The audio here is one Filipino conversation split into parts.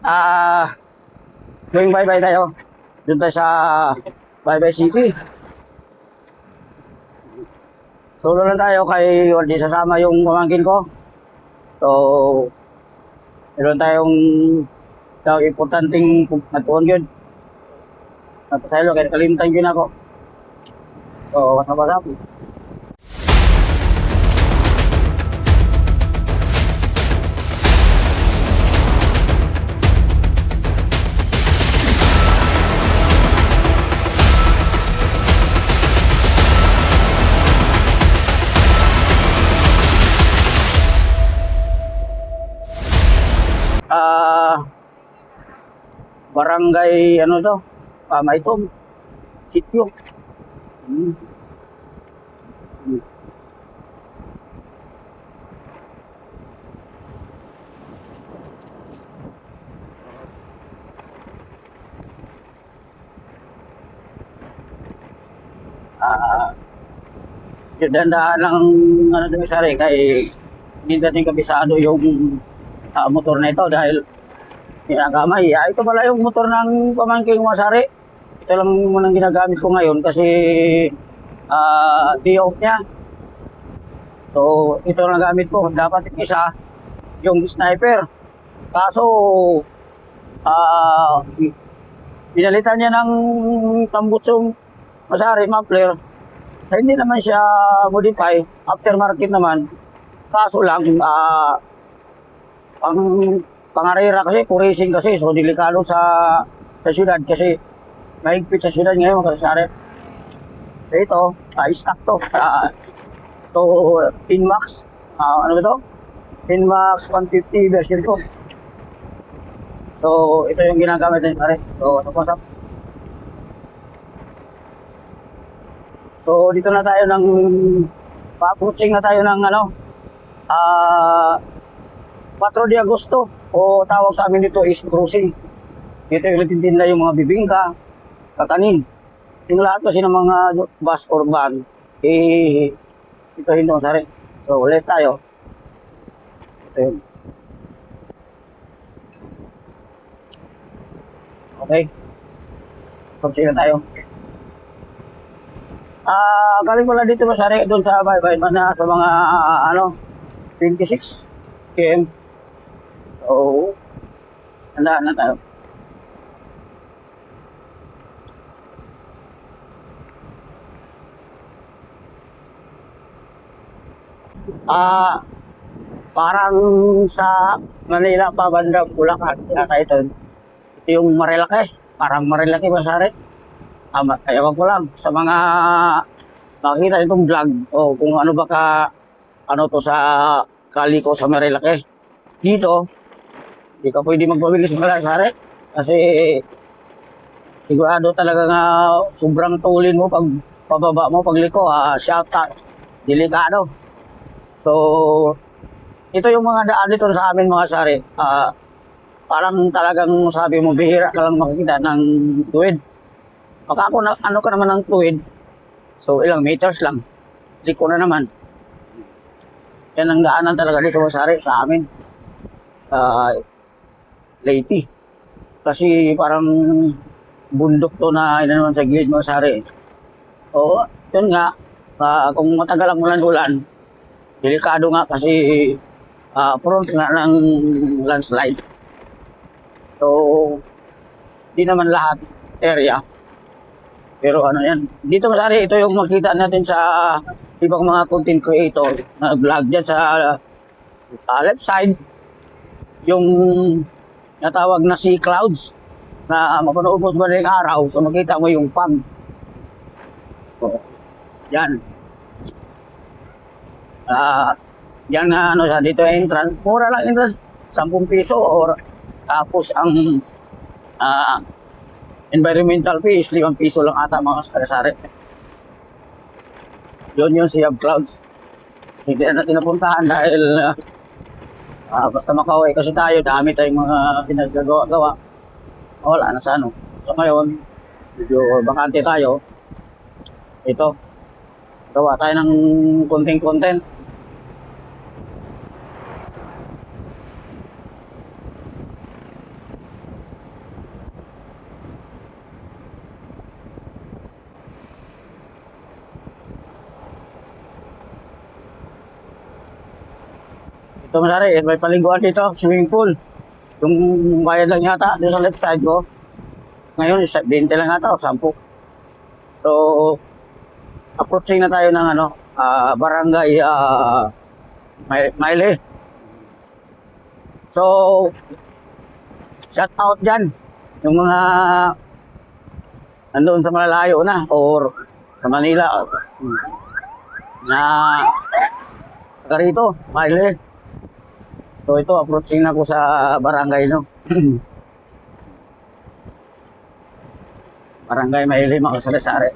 Going bye-bye tayo. Doon tayo sa Bye-bye City. Solo lang tayo kay di sasama yung pamangkin ko. So, meron tayong importanteng natuon yun. Napasaylo, kaya kalimtan yun ako. So, wasap-wasap. Barangay ano to? Maitom. Sityo. Dandaan lang ano doon sa rin kay hindi natin kabisado yung motor na ito dahil ginagamay. Ito pala yung motor ng pamangking Masari. Ito lang muna ginagamit ko ngayon kasi day off niya. So, ito lang gamit ko. Dapat isa yung sniper. Kaso, pinalitan niya ng tambutsong Masari muffler. Hindi naman siya modify. Aftermarket naman. Kaso lang, pangarera kasi, racing kasi, so delikado sa syudad kasi mahigpit sa syudad ngayon mga kasari. So ito, stock to. Ito, Inmax. Ano ba ito? Inmax 150 version ko. So ito yung ginagamit ng kasari. So sapasap. So dito na tayo ng pa-approaching na tayo ng 4 de Agosto o tawag sa amin dito is cruising. Dito yung nagtitinda yung mga bibingka, kakanin. Yung lahat kasi ng mga bus or van, ito hindi masari. So ulit tayo. Ito yun. Okay. Cruising na tayo. Galing pala dito masari doon sa bye-bye na sa mga 26 km. So, handaan na tayo. Parang sa Manila pa banda Bulacan yata ito. Ito yung Marilaki. Parang Marilaki Masari. Ayaw ko lang sa mga makikita itong vlog o kung ano ba to sa Kaliko sa Marilaki. Dito, hindi ka pwede magpabilis Masari kasi sigurado talaga nga sobrang tulin mo pag pababa mo, pagliko, shout out, delikado. So, ito yung mga daan dito sa amin mga sari. Parang talagang sabi mo, bihira ka lang makikita ng tuwid. Baka ako ano ka naman ng tuwid, so ilang meters lang, liko na naman. Yan ang daanan talaga dito sa amin. Leyte. Kasi parang bundok to na naman sa gilid mo sari. Oo, yun nga. Kung matagal ang ulan-ulan, delikado nga kasi front nga ng landslide. So, di naman lahat area. Pero ano yan. Dito masari, ito yung makita natin sa ibang mga content creator na vlog dyan sa left side. Yung natawag na sea clouds na mapanood mo sa madaling araw, so makita mo yung fog. So, yan. Yan na sa dito entrance. Mura lang entrance, 10 piso or tapos ang environmental fee is 5 piso lang ata mga sari-sari. Yun yung Sea of Clouds. Hindi na natin napuntahan dahil basta makauwi kasi tayo, dami tayong mga pinagagawa-gawa. Wala na sa ano. So ngayon, medyo bakante tayo. Ito, gawa tayo ng konting content. Ito masari, may paliguan dito, swimming pool. Yung bayad lang yata doon sa left side ko. Ngayon, 20 lang yata o 10. So, approaching na tayo ng barangay Maile. So, shout out dyan. Yung mga nandoon sa malalayo na or sa Manila na taga rito, Maile. So, ito, approaching na ko sa barangay, no? Barangay Maile, mga Salasare.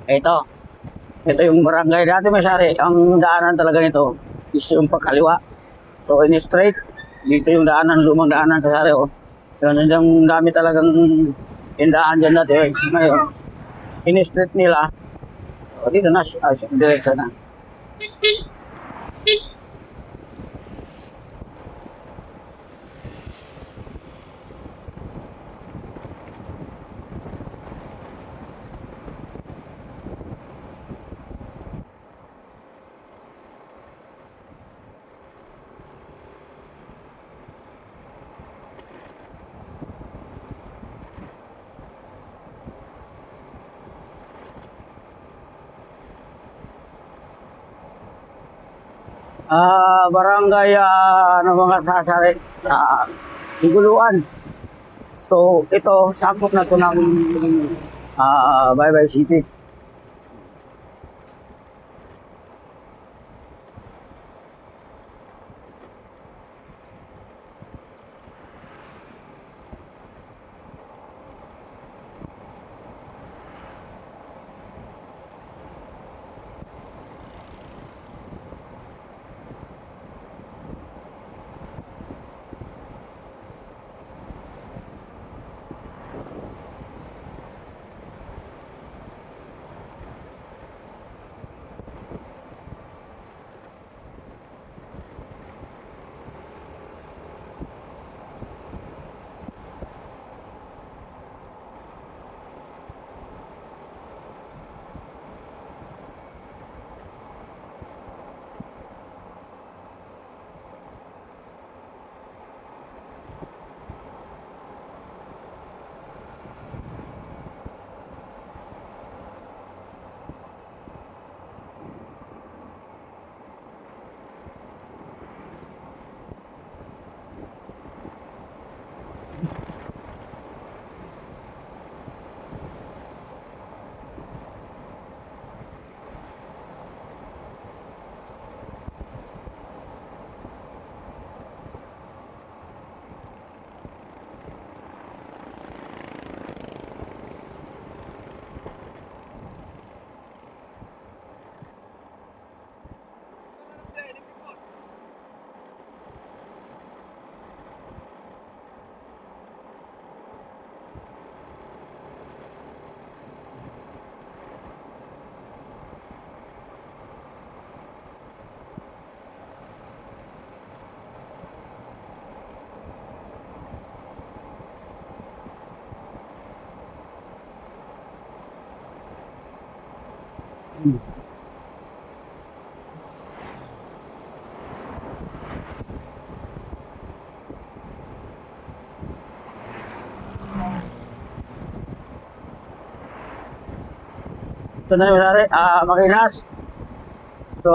Ito yung barangay dati Masari. Ang daanan talaga nito is yung pagkaliwa. So in straight, dito yung daanan, lumang daanan Kasari. Oh. Yun, yung dami talagang indaan dyan dati. Ngayon, in straight nila, dito na, direksyon na. Barangay, mga Kasari, Iguluan. So, ito, sakop na to ng Baybay City. Ito na yung Masari, Makinas. So,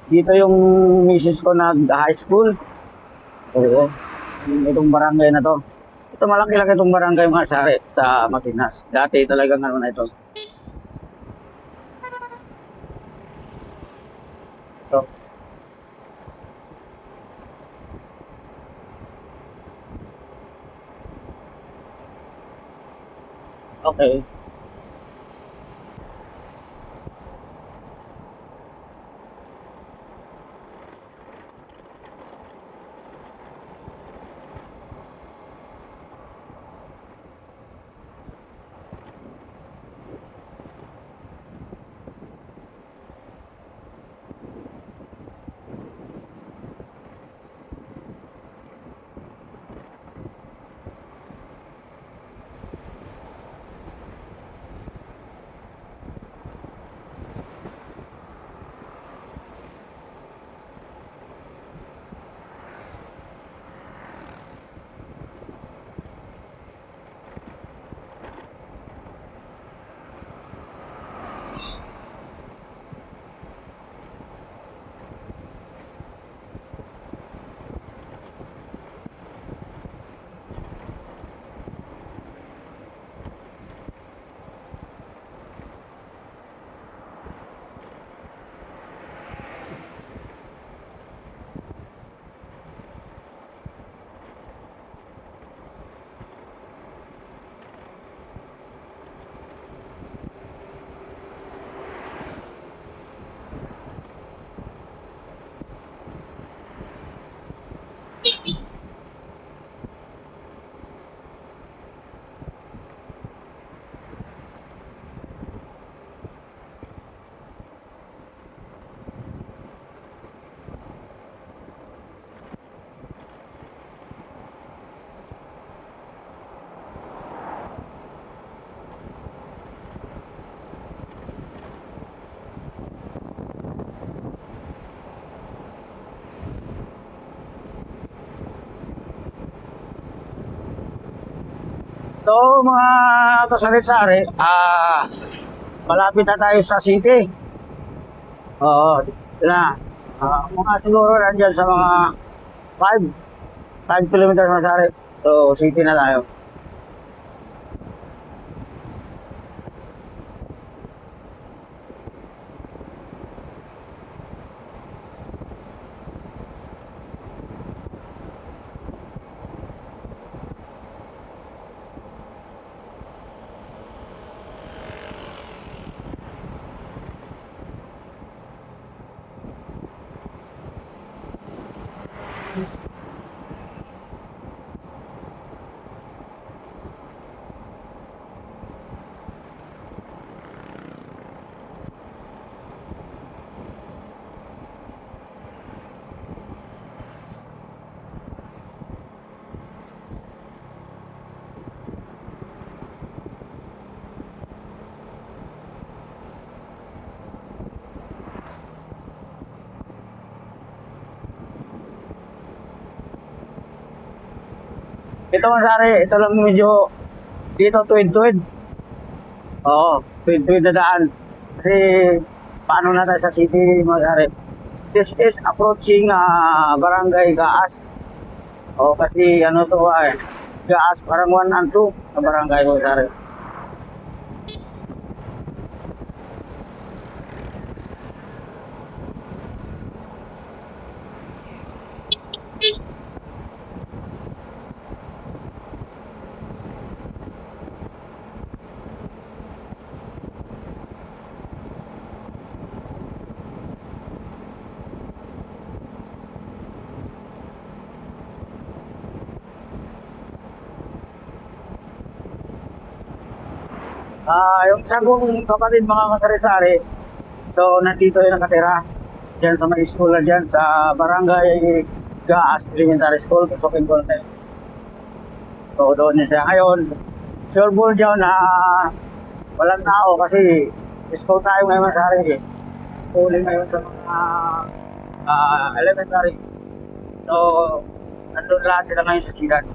dito yung misis ko nag-high school. Oo. Itong barangay na to. Ito malaki-laki itong barangay mga Sari sa Makinas. Dati talagang na ito. Ito. Okay. So, mga kasari-sari, malapit na tayo sa city. Oo, ito na. Mga siguro nandyan sa mga 5 kilometers masari. So, city na tayo. Ito masari, ito lang medyo dito tuwid-tuwid. Oo, tuwid-tuwid na daan. Kasi paano na tayo sa city masari. This is approaching Barangay Gaas. Oo, kasi ano to Gaas parang 1 and 2 na barangay masari. Yung isa kong kapatid mga kasari-sari, so nandito yung nakatira. Diyan sa may school na dyan, sa Barangay Gaas Elementary School, Pasukin Conte. So doon niya siya. Ngayon, sure ball dyan na walang tao kasi school tayo ngayon sa hari. Schooling ngayon sa mga elementary. So, nandun lahat sila ngayon sa siyudad.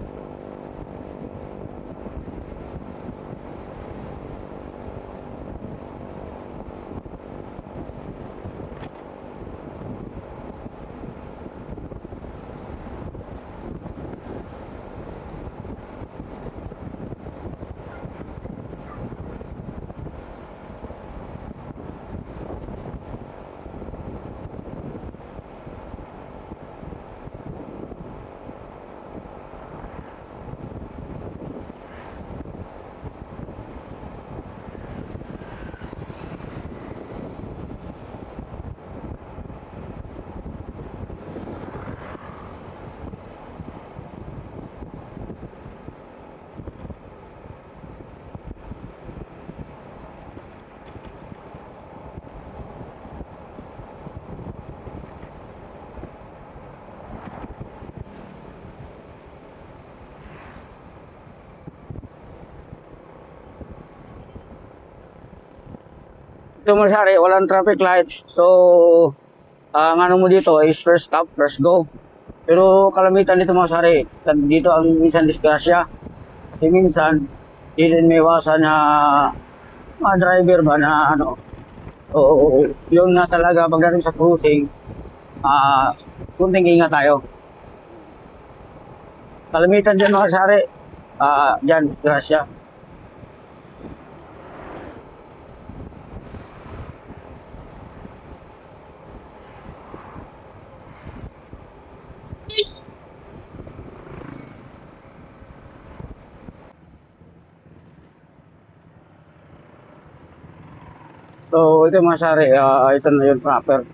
Ito masari, walang traffic light. So, ang ano mo dito is first stop, first go. Pero kalamitan dito mga sari, dito ang minsan disgrasya. Kasi minsan, hindi din may iwasan na mga driver ba na ano. So, yun na talaga pagdating sa cruising, kunting ingat tayo. Kalamitan dyan mga sari, dyan, disgrasya. So, ito mga sari, ito na yun proper.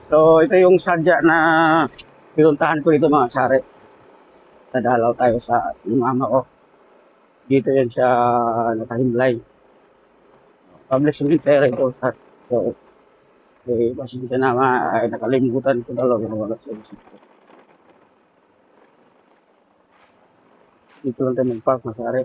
So, ito yung sadya na pinuntahan ko dito mga sari. Nadalaw tayo sa yung mama ko. Dito yan siya nakahimlay. Public cemetery ito sa so, pasensya na ay nakalimutan ko talaga na wala sa isip ko. Dito lang tayo mag-park mga sari.